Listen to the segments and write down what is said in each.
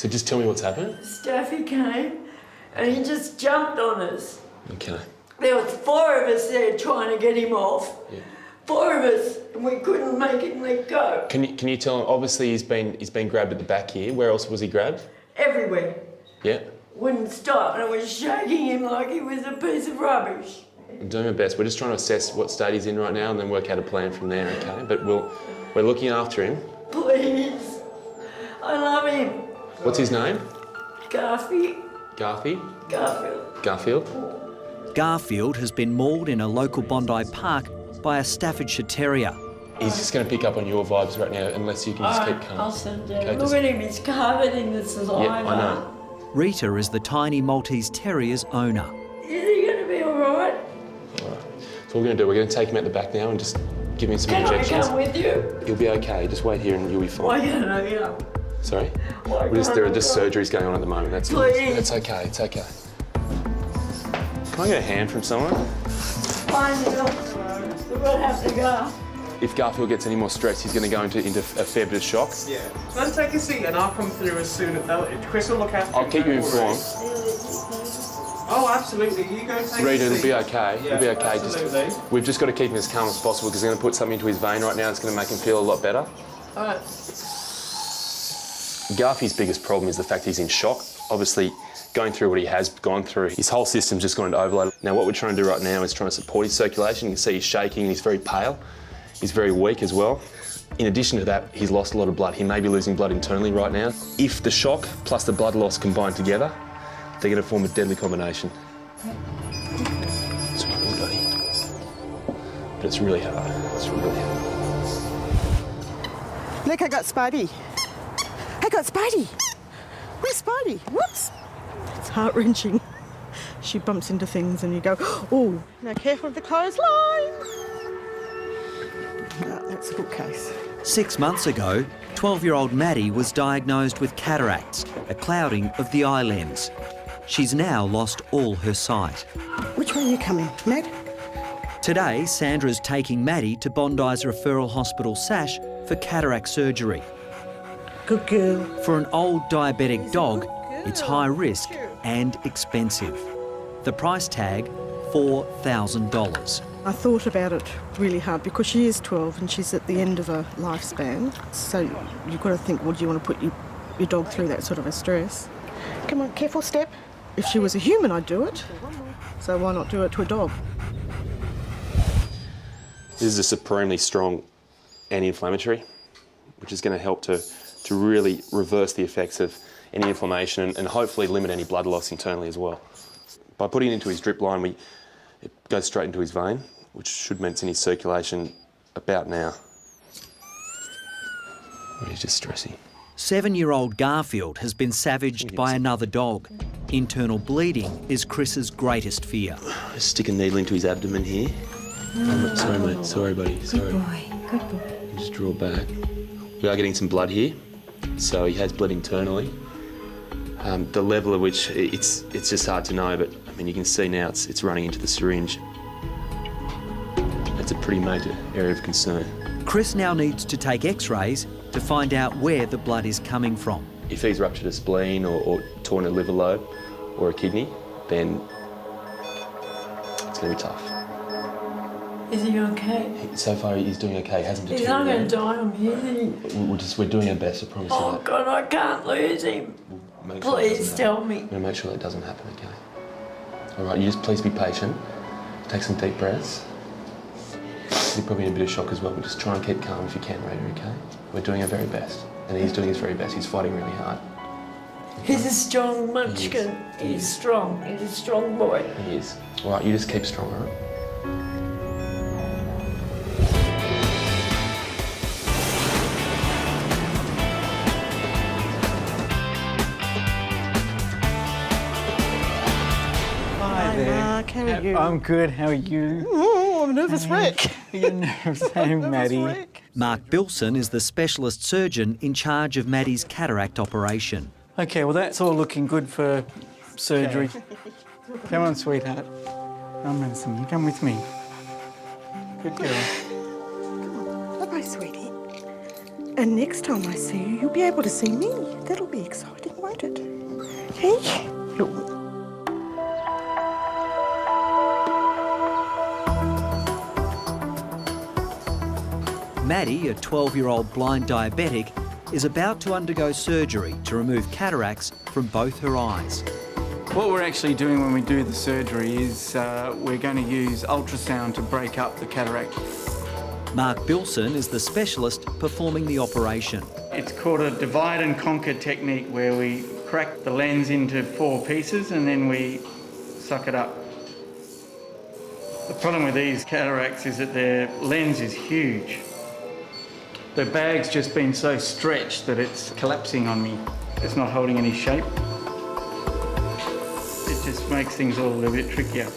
So just tell me what's happened. Staffy came and he just jumped on us. Okay. There was 4 of us there trying to get him off. Yeah. 4 of us, and we couldn't make him let go. Can you tell him? Obviously, he's been grabbed at the back here. Where else was he grabbed? Everywhere. Yeah. Wouldn't stop, and I was shaking him like he was a piece of rubbish. I'm doing my best. We're just trying to assess what state he's in right now, and then work out a plan from there. Okay. But we're looking after him. Please, I love him. What's his name? Garfield. Garfield has been mauled in a local Bondi park by a Staffordshire Terrier. He's just going to pick up on your vibes right now, unless you can just keep calm. I'll sit down. Okay, Look at him, he's covered in the saliva. Yeah, I know. Rita is the tiny Maltese Terrier's owner. Is he going to be all right? All right. So we're going to do, we're going to take him out the back now and just give him some injections. Can I come with you? He'll be okay. Just wait here and you'll be fine. Why can't I go? Sorry? Why There are can't just I go? surgeries going on at the moment. That's Please. It's okay. It's okay. Can I get a hand from someone? Fine, we're going to have to go. If Garfield gets any more stress, he's going to go into a fair bit of shock. Yeah. Can I take a seat and I'll come through as soon as Chris will look after I'll keep you informed. Oh, absolutely. You go take Rita, a seat. it'll be okay. Yeah, it'll be okay. absolutely. We've just got to keep him as calm as possible because he's going to put something into his vein right now that's going to make him feel a lot better. All right. Garfie's biggest problem is the fact he's in shock. Obviously, going through what he has gone through, his whole system's just gone into overload. Now, what we're trying to do right now is trying to support his circulation. You can see he's shaking and he's very pale. He's very weak as well. In addition to that, he's lost a lot of blood. He may be losing blood internally right now. If the shock plus the blood loss combine together, they're going to form a deadly combination. It's really bloody. But it's really hard. It's really hard. Look, I got Spidey. Where's Spidey? Whoops. It's heart-wrenching. She bumps into things and you go, oh, now careful of the clothesline. No, that's a bookcase. 6 months ago, 12-year-old Maddie was diagnosed with cataracts, a clouding of the eye lens. She's now lost all her sight. Which way are you coming, Matt? Today, Sandra's taking Maddie to Bondi's Referral Hospital Sash for cataract surgery. Good girl. For an old diabetic dog, it's high risk and expensive. The price tag, $4,000. I thought about it really hard because she is 12 and she's at the end of her lifespan. So you've got to think, well, do you want to put your dog through that sort of a stress? Come on, careful step. If she was a human, I'd do it. So why not do it to a dog? This is a supremely strong anti-inflammatory, which is going to help to really reverse the effects of any inflammation and hopefully limit any blood loss internally as well. By putting it into his drip line, it goes straight into his vein, which should mean it's in his circulation about now. He's just stressing. 7-year-old Garfield has been savaged by another dog. Internal bleeding is Chris's greatest fear. Just stick a needle into his abdomen here. Oh, sorry, mate. Sorry, buddy. Sorry. Good boy. Just draw back. We are getting some blood here, so he has bled internally. The level at which it's just hard to know, but I mean you can see now it's running into the syringe. That's a pretty major area of concern. Chris now needs to take x-rays to find out where the blood is coming from. If he's ruptured a spleen or torn a liver lobe or a kidney, then it's going to be tough. Is he okay? So far he's doing okay. He hasn't He's not going deteriorated. to die on me, is he? We're doing our best, I promise you Oh, that. God, I can't lose him. We'll make sure that Please doesn't tell happen. me. We're going to make sure that doesn't happen, okay? All right, you just please be patient. Take some deep breaths. You're probably in a bit of shock as well, but just try and keep calm if you can, Rita, okay? We're doing our very best. And he's doing his very best. He's fighting really hard. He's a strong munchkin. He's strong. He's a strong boy. He is. All right, you just keep strong, all right? Hi there. Mark, how are you? I'm good. How are you? Oh, I'm a nervous wreck. You're nervous. Hey, Maddie. Mark Bilson is the specialist surgeon in charge of Maddie's cataract operation. Okay, well, that's all looking good for surgery. Come on, sweetheart. I'm Ransom. You come with me. Good girl. Bye-bye, sweetie. And next time I see you, you'll be able to see me. That'll be exciting, won't Hey, look. Maddie, a 12-year-old blind diabetic, is about to undergo surgery to remove cataracts from both her eyes. What we're actually doing when we do the surgery is we're going to use ultrasound to break up the cataract. Mark Bilson is the specialist performing the operation. It's called a divide and conquer technique, where we crack the lens into 4 pieces and then we suck it up. The problem with these cataracts is that their lens is huge. The bag's just been so stretched that it's collapsing on me. It's not holding any shape. It just makes things all a little bit trickier.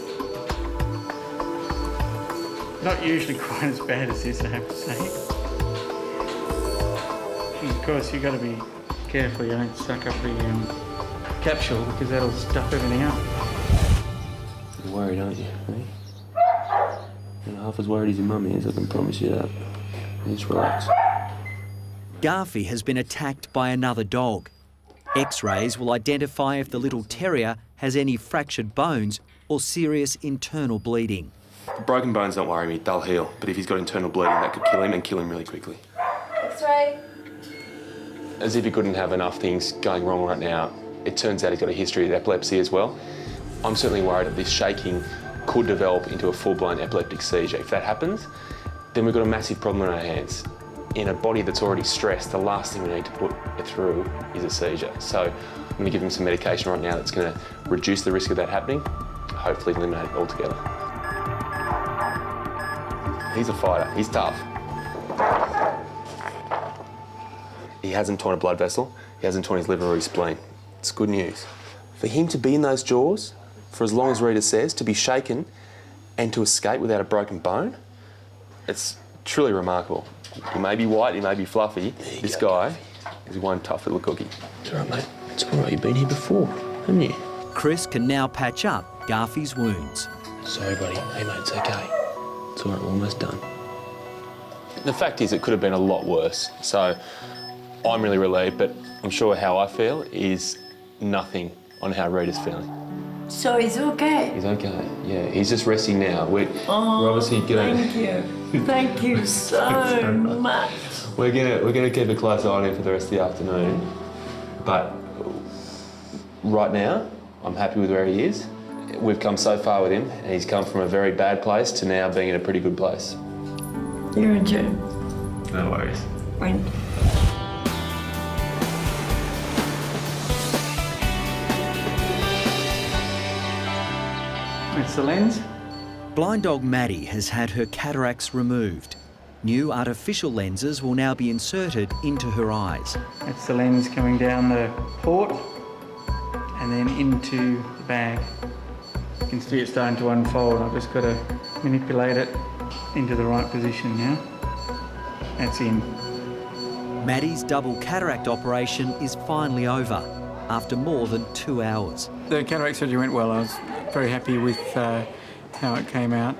Not usually quite as bad as this, I have to say. And of course, you've got to be careful you don't suck up the capsule, because that'll stuff everything up. You're worried, aren't you? Eh? You're not half as worried as your mum is, I can promise you that. Just relax. Garfi has been attacked by another dog. X-rays will identify if the little terrier has any fractured bones or serious internal bleeding. Broken bones don't worry me, they'll heal. But if he's got internal bleeding, that could kill him and kill him really quickly. X-ray. As if he couldn't have enough things going wrong right now, it turns out he's got a history of epilepsy as well. I'm certainly worried that this shaking could develop into a full-blown epileptic seizure. If that happens, then we've got a massive problem on our hands. In a body that's already stressed, the last thing we need to put it through is a seizure. So I'm going to give him some medication right now that's going to reduce the risk of that happening, hopefully eliminate it altogether. He's a fighter, he's tough. He hasn't torn a blood vessel, he hasn't torn his liver or his spleen. It's good news. For him to be in those jaws, for as long as Rita says, to be shaken and to escape without a broken bone, it's truly remarkable. He may be white, he may be fluffy. This guy is one tough little cookie. It's all right, mate. It's all right. You've been here before, haven't you? Chris can now patch up Garfi's wounds. Sorry, buddy. Hey, mate, it's okay. It's all right. We're almost done. The fact is, it could have been a lot worse. So I'm really relieved, but I'm sure how I feel is nothing on how Rita's feeling. So he's okay? He's okay, yeah. He's just resting now. We're obviously gonna... Thank you. Thank you so much. We're gonna keep a close eye on him for the rest of the afternoon. But right now, I'm happy with where he is. We've come so far with him, and he's come from a very bad place to now being in a pretty good place. You're a germ. No worries. When? It's the lens. Blind dog Maddie has had her cataracts removed. New artificial lenses will now be inserted into her eyes. That's the lens coming down the port and then into the bag. You can see it starting to unfold. I've just got to manipulate it into the right position now. That's in. Maddie's double cataract operation is finally over after more than 2 hours. The cataract surgery went well. I was very happy with how it came out.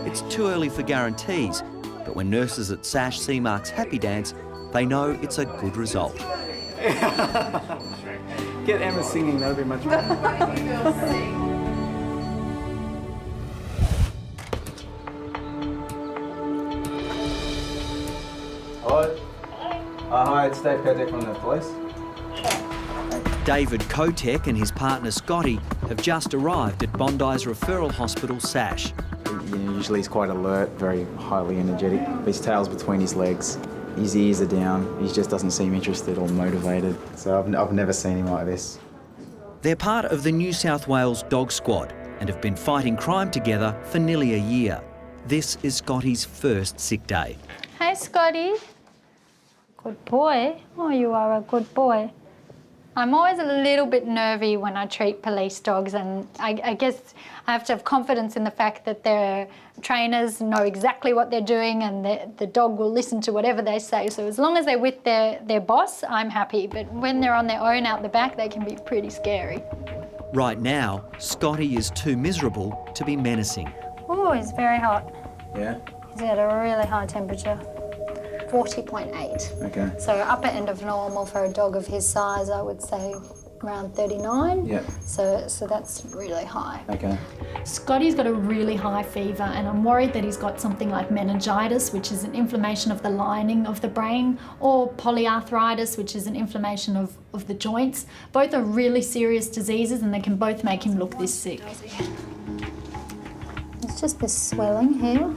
It's too early for guarantees, but when nurses at SASH see Mark's happy dance, they know it's a good result. Get Emma singing, that'll be much better. Hello? Hi, it's Dave Kotek from the police. David Kotek and his partner Scotty have just arrived at Bondi's referral hospital SASH. Usually he's quite alert, very highly energetic. His tail's between his legs. His ears are down. He just doesn't seem interested or motivated. So I've never seen him like this. They're part of the New South Wales Dog Squad and have been fighting crime together for nearly a year. This is Scotty's first sick day. Hey, Scotty. Good boy. Oh, you are a good boy. I'm always a little bit nervy when I treat police dogs, and I guess I have to have confidence in the fact that their trainers know exactly what they're doing and the dog will listen to whatever they say. So as long as they're with their boss, I'm happy. But when they're on their own out the back, they can be pretty scary. Right now, Scotty is too miserable to be menacing. Oh, he's very hot. Yeah? He's got a really high temperature. 40.8. Okay. So upper end of normal for a dog of his size, I would say around 39. Yeah. So that's really high. Okay. Scotty's got a really high fever, and I'm worried that he's got something like meningitis, which is an inflammation of the lining of the brain, or polyarthritis, which is an inflammation of the joints. Both are really serious diseases, and they can both make him look this sick. It's just this swelling here.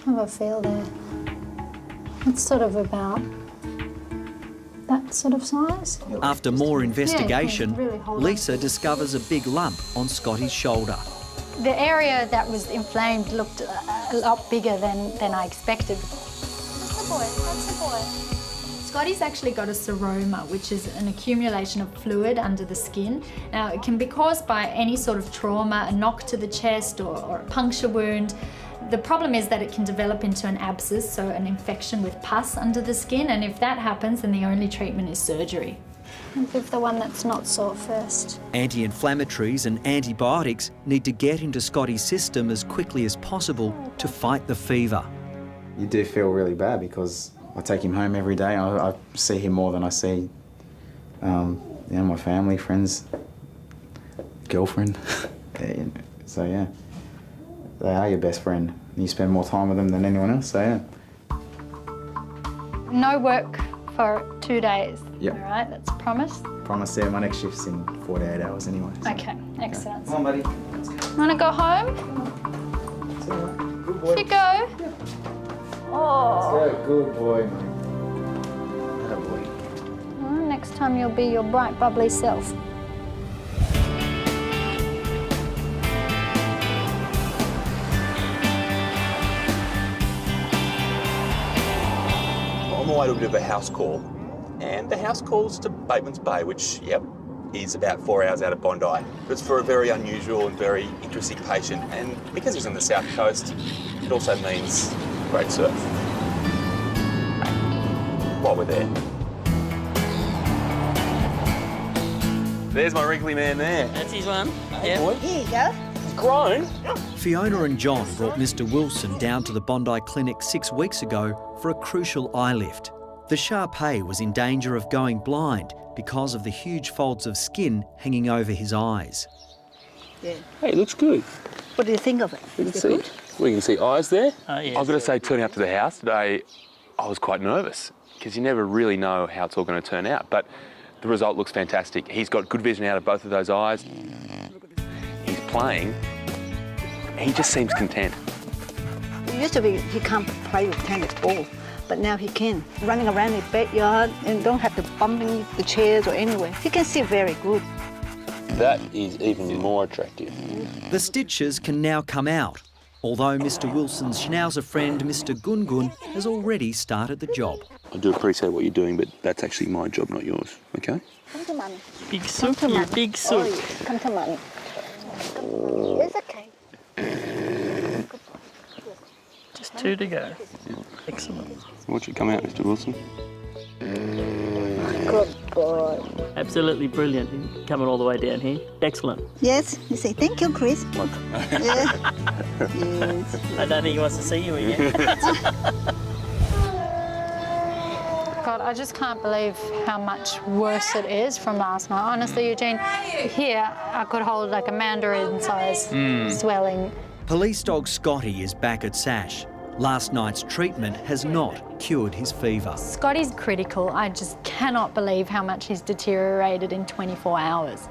Have a feel there. It's sort of about that sort of size. After more investigation, really hold on. Lisa discovers a big lump on Scotty's shoulder. The area that was inflamed looked a lot bigger than I expected. That's a boy, that's a boy. Scotty's actually got a seroma, which is an accumulation of fluid under the skin. Now, it can be caused by any sort of trauma, a knock to the chest or a puncture wound. The problem is that it can develop into an abscess, so an infection with pus under the skin, and if that happens, then the only treatment is surgery. I'll give the one that's not sore first. Anti-inflammatories and antibiotics need to get into Scotty's system as quickly as possible to fight the fever. You do feel really bad because I take him home every day. I see him more than I see my family, friends, girlfriend. So yeah, they are your best friend. You spend more time with them than anyone else, so yeah. No work for 2 days. Yep. All right, that's a promise. Promise there, my next shift's in 48 hours anyway. So. Okay, excellent. Come on, buddy. Wanna go home? It's all right. Good boy. You go. Oh. Yeah, good boy, mate. Atta boy. Well, next time you'll be your bright, bubbly self. On the way to a bit of a house call, and the house calls to Bateman's Bay, which, yep, is about 4 hours out of Bondi. But it's for a very unusual and very interesting patient, and because he's on the south coast, it also means great surf. While we're there. There's my wrinkly man there. That's his one. Hey, boy. Here you go. He's grown. Fiona and John brought Mr Wilson down to the Bondi Clinic 6 weeks ago for a crucial eye lift. The Shar-Pei was in danger of going blind because of the huge folds of skin hanging over his eyes. Yeah. Hey, it looks good. What do you think of it? We can see. We can see eyes there. Oh, yeah. I've got to say, turning up to the house today, I was quite nervous because you never really know how it's all going to turn out. But the result looks fantastic. He's got good vision out of both of those eyes. He's playing. He just seems content. It used to be he can't play with tennis ball, but now he can. Running around the backyard and don't have to bumping the chairs or anywhere. He can see very good. That is even more attractive. The stitches can now come out, although Mr Wilson's schnauzer friend Mr Gungun has already started the job. I do appreciate what you're doing, but that's actually my job, not yours, okay? Come to mommy. Big sook, you big sook. Oh, yeah. Come to mommy. It's okay. Just 2 to go. Excellent. Watch it come out, Mr Wilson. Good boy. Absolutely brilliant. You're coming all the way down here. Excellent. Yes, you say thank you, Chris. Yeah. Yes. I don't think he wants to see you again. God, I just can't believe how much worse it is from last night. Honestly, Eugene, here I could hold like a mandarin-sized swelling. Police dog Scotty is back at Sash. Last night's treatment has not cured his fever. Scotty's critical. I just cannot believe how much he's deteriorated in 24 hours.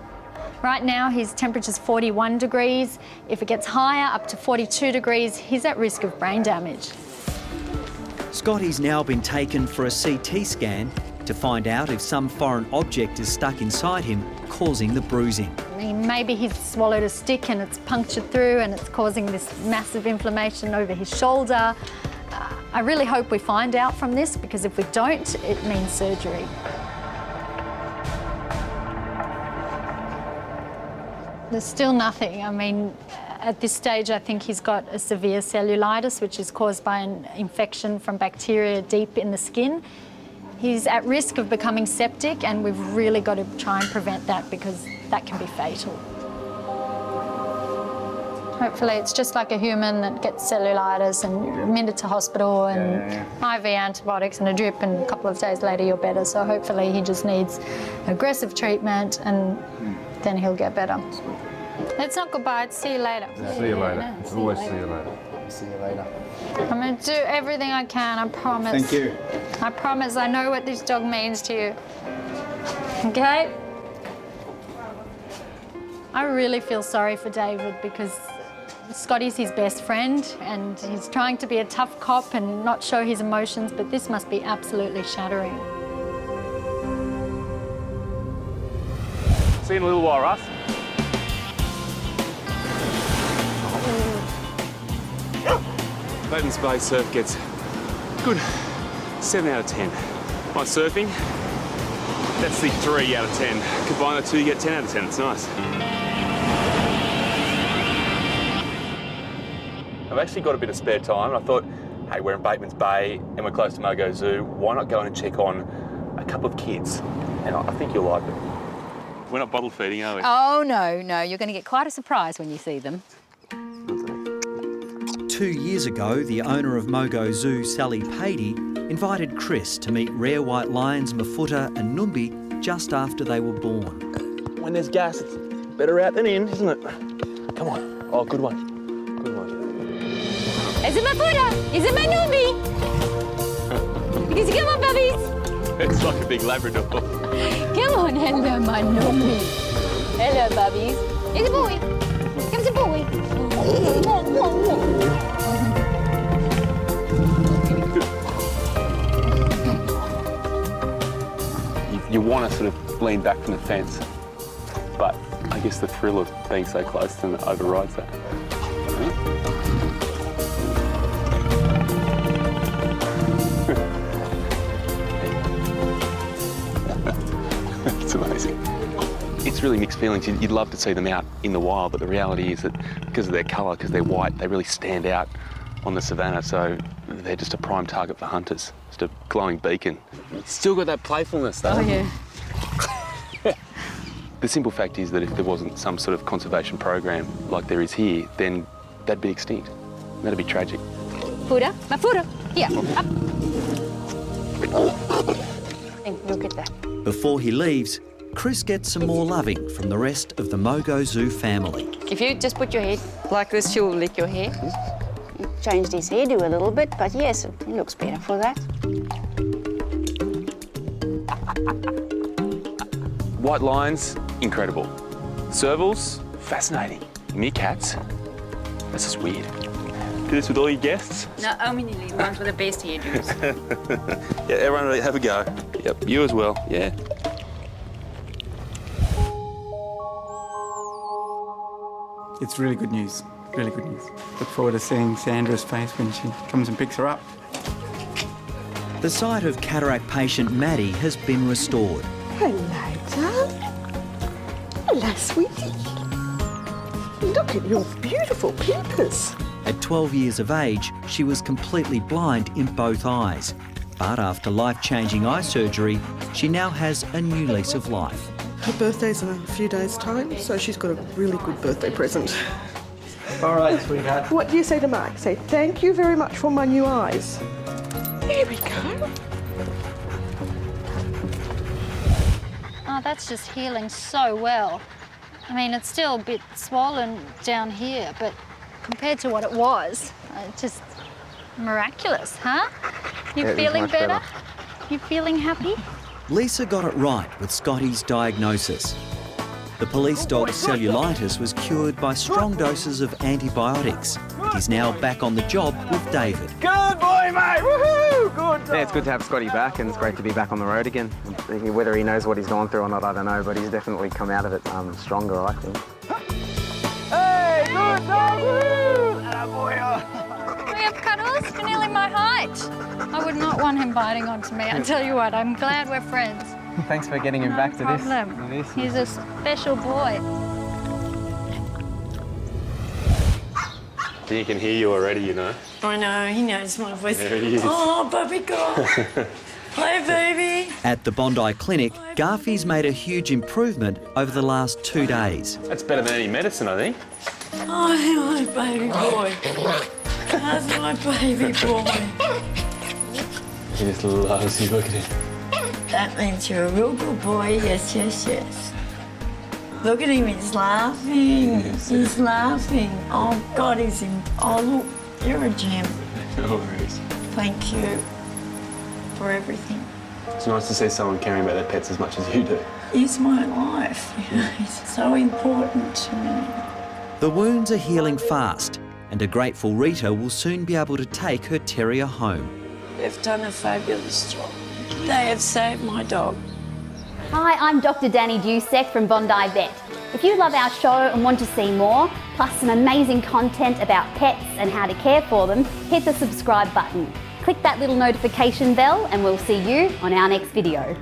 Right now, his temperature's 41 degrees. If it gets higher, up to 42 degrees, he's at risk of brain damage. Scotty's now been taken for a CT scan to find out if some foreign object is stuck inside him, causing the bruising. I mean, maybe he's swallowed a stick and it's punctured through and it's causing this massive inflammation over his shoulder. I really hope we find out from this, because if we don't, it means surgery. There's still nothing. I mean, at this stage, I think he's got a severe cellulitis, which is caused by an infection from bacteria deep in the skin. He's at risk of becoming septic, and we've really got to try and prevent that, because that can be fatal. Hopefully it's just like a human that gets cellulitis and admitted to hospital and IV antibiotics and a drip, and a couple of days later you're better. So hopefully he just needs aggressive treatment and then he'll get better. It's not goodbye, it's see you later. See you later. It's always see you later. See you later. I'm going to do everything I can, I promise. Thank you. I promise I know what this dog means to you. Okay? I really feel sorry for David because Scotty's his best friend and he's trying to be a tough cop and not show his emotions, but this must be absolutely shattering. See you in a little while, Russ. Bateman's Bay surf gets good 7 out of 10. My surfing, that's the 3 out of 10. Combine the two, you get 10 out of 10. It's nice. I've actually got a bit of spare time. I thought, hey, we're in Bateman's Bay and we're close to Mogo Zoo. Why not go in and check on a couple of kids? And I think you'll like them. We're not bottle feeding, are we? Oh, no, no. You're going to get quite a surprise when you see them. 2 years ago, the owner of Mogo Zoo, Sally Patey, invited Chris to meet rare white lions Mafuta and Numbi just after they were born. When there's gas, it's better out than in, isn't it? Come on. Oh, good one. Good one. Is it Mafuta? Is it my Numbi? Come on, puppies. It's like a big Labrador. Come on, hello, my Numbi. Hello, puppies. It's a boy. Comes a boy. You want to sort of lean back from the fence, but I guess the thrill of being so close to them overrides that. It's amazing. It's really mixed feelings. You'd love to see them out in the wild, but the reality is that because of their colour, because they're white, they really stand out on the savannah, so they're just a prime target for hunters. Just a glowing beacon. Still got that playfulness, though. Oh, yeah. The simple fact is that if there wasn't some sort of conservation program like there is here, then they'd be extinct. That'd be tragic. Fuda, Mafuta. Here, up. Look at that. Before he leaves, Chris gets some more loving from the rest of the Mogo Zoo family. If you just put your head like this, she'll lick your hair. Changed his hairdo a little bit, but yes, it looks better for that. White lions, incredible. Servals, fascinating. Meerkats, that's just weird. Do this with all your guests? No, only the ones with the best hairdos. Yeah, everyone have a go. Yep, you as well, yeah. It's really good news, really good news. Look forward to seeing Sandra's face when she comes and picks her up. The sight of cataract patient Maddie has been restored. Hello, darling. Hello, sweetie. Look at your beautiful peepers. At 12 years of age, she was completely blind in both eyes. But after life-changing eye surgery, she now has a new lease of life. Her birthday's in a few days' time, so she's got a really good birthday present. All right, sweetheart. What do you say to Mike? Say, thank you very much for my new eyes. There we go. Oh, that's just healing so well. I mean, it's still a bit swollen down here, but compared to what it was, just miraculous, huh? You feeling better? You feeling happy? Lisa got it right with Scotty's diagnosis. The police dog's cellulitis was cured by strong doses of antibiotics. He's now back on the job with David. Good boy, mate! Woohoo! Good dog. Yeah, it's good to have Scotty back, and it's great to be back on the road again. Whether he knows what he's gone through or not, I don't know, but he's definitely come out of it stronger, I think. Hey, good dog! Woo! Attaboy. We have Cuddles, you're nearly my height. I would not want him biting onto me. I tell you what, I'm glad we're friends. Thanks for getting him back to this. He's a special boy. He can hear you already, you know. I know, he knows my voice. There he is. Oh, puppy girl. Hi, baby. At the Bondi Clinic, Garfie's made a huge improvement over the last 2 days. That's better than any medicine, I think. Oh, my baby boy. That's my baby boy. He just loves you. Look at him. That means you're a real good boy. Yes, yes, yes. Look at him, he's laughing. He's laughing. Oh, God, he's in. Oh, look, you're a gem. No worries. Thank you for everything. It's nice to see someone caring about their pets as much as you do. He's my life. He's so important to me. The wounds are healing fast, and a grateful Rita will soon be able to take her terrier home. They've done a fabulous job. They have saved my dog. Hi, I'm Dr Danny Dusek from Bondi Vet. If you love our show and want to see more, plus some amazing content about pets and how to care for them, hit the subscribe button. Click that little notification bell and we'll see you on our next video.